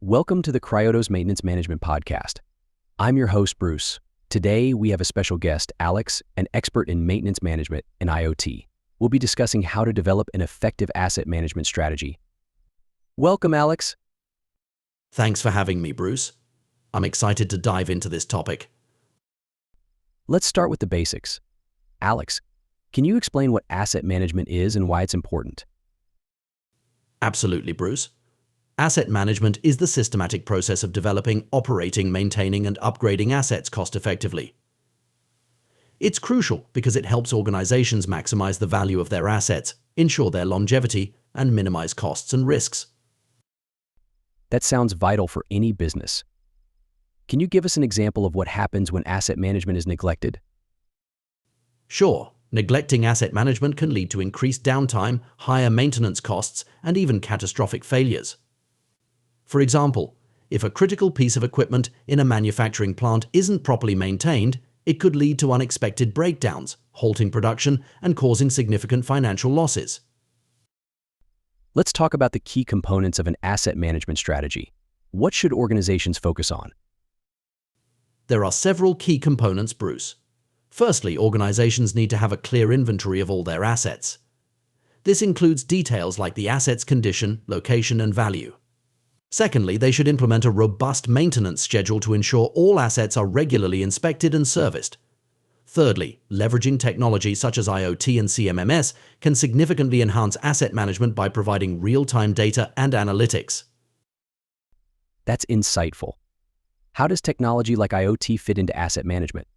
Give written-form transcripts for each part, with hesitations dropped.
Welcome to the Cryotos Maintenance Management Podcast. I'm your host, Bruce. Today, we have a special guest, Alex, an expert in maintenance management and IoT. We'll be discussing how to develop an effective asset management strategy. Welcome, Alex. Thanks for having me, Bruce. I'm excited to dive into this topic. Let's start with the basics. Alex, can you explain what asset management is and why it's important? Absolutely, Bruce. Asset management is the systematic process of developing, operating, maintaining, and upgrading assets cost-effectively. It's crucial because it helps organizations maximize the value of their assets, ensure their longevity, and minimize costs and risks. That sounds vital for any business. Can you give us an example of what happens when asset management is neglected? Sure, neglecting asset management can lead to increased downtime, higher maintenance costs, and even catastrophic failures. For example, if a critical piece of equipment in a manufacturing plant isn't properly maintained, it could lead to unexpected breakdowns, halting production, and causing significant financial losses. Let's talk about the key components of an asset management strategy. What should organizations focus on? There are several key components, Bruce. Firstly, organizations need to have a clear inventory of all their assets. This includes details like the asset's condition, location, and value. Secondly, they should implement a robust maintenance schedule to ensure all assets are regularly inspected and serviced. Thirdly, leveraging technology such as IoT and CMMS can significantly enhance asset management by providing real-time data and analytics. That's insightful. How does technology like IoT fit into asset management?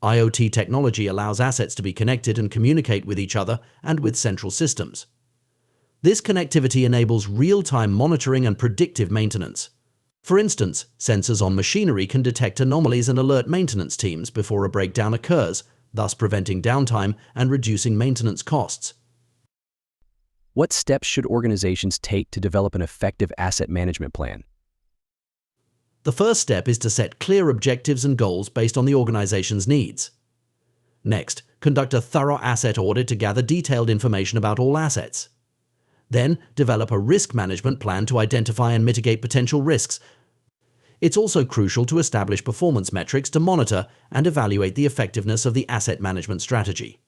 IoT technology allows assets to be connected and communicate with each other and with central systems. This connectivity enables real-time monitoring and predictive maintenance. For instance, sensors on machinery can detect anomalies and alert maintenance teams before a breakdown occurs, thus preventing downtime and reducing maintenance costs. What steps should organizations take to develop an effective asset management plan? The first step is to set clear objectives and goals based on the organization's needs. Next, conduct a thorough asset audit to gather detailed information about all assets. Then, develop a risk management plan to identify and mitigate potential risks. It's also crucial to establish performance metrics to monitor and evaluate the effectiveness of the asset management strategy.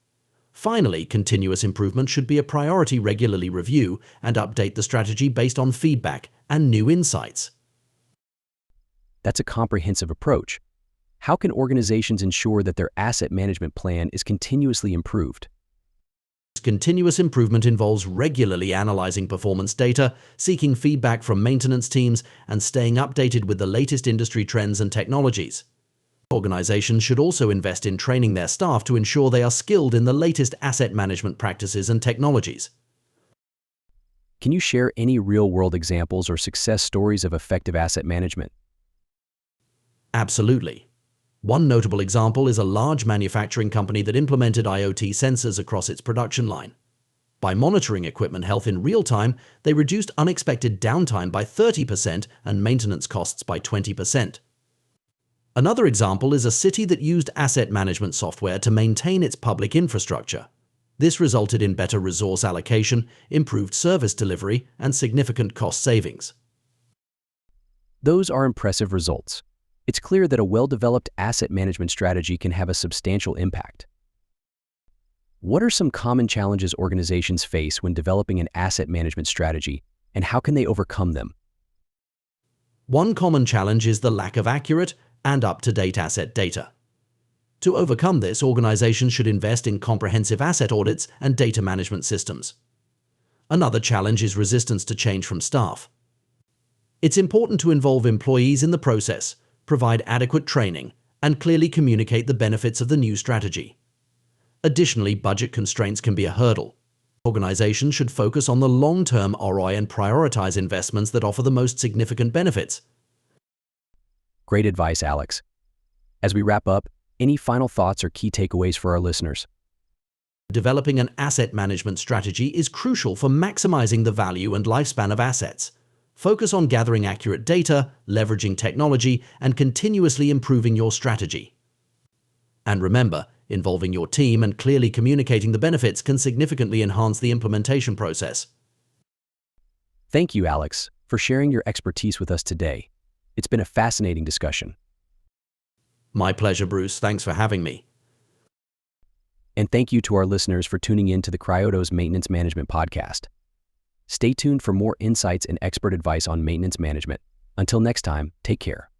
Finally, continuous improvement should be a priority. Regularly review and update the strategy based on feedback and new insights. That's a comprehensive approach. How can organizations ensure that their asset management plan is continuously improved? Continuous improvement involves regularly analyzing performance data, seeking feedback from maintenance teams, and staying updated with the latest industry trends and technologies. Organizations should also invest in training their staff to ensure they are skilled in the latest asset management practices and technologies. Can you share any real-world examples or success stories of effective asset management? Absolutely. One notable example is a large manufacturing company that implemented IoT sensors across its production line. By monitoring equipment health in real time, they reduced unexpected downtime by 30% and maintenance costs by 20%. Another example is a city that used asset management software to maintain its public infrastructure. This resulted in better resource allocation, improved service delivery, and significant cost savings. Those are impressive results. It's clear that a well-developed asset management strategy can have a substantial impact. What are some common challenges organizations face when developing an asset management strategy, and how can they overcome them? One common challenge is the lack of accurate and up-to-date asset data. To overcome this, organizations should invest in comprehensive asset audits and data management systems. Another challenge is resistance to change from staff. It's important to involve employees in the process, provide adequate training, and clearly communicate the benefits of the new strategy. Additionally, budget constraints can be a hurdle. Organizations should focus on the long-term ROI and prioritize investments that offer the most significant benefits. Great advice, Alex. As we wrap up, any final thoughts or key takeaways for our listeners? Developing an asset management strategy is crucial for maximizing the value and lifespan of assets. Focus on gathering accurate data, leveraging technology, and continuously improving your strategy. And remember, involving your team and clearly communicating the benefits can significantly enhance the implementation process. Thank you, Alex, for sharing your expertise with us today. It's been a fascinating discussion. My pleasure, Bruce. Thanks for having me. And thank you to our listeners for tuning in to the Cryotos Maintenance Management Podcast. Stay tuned for more insights and expert advice on maintenance management. Until next time, take care.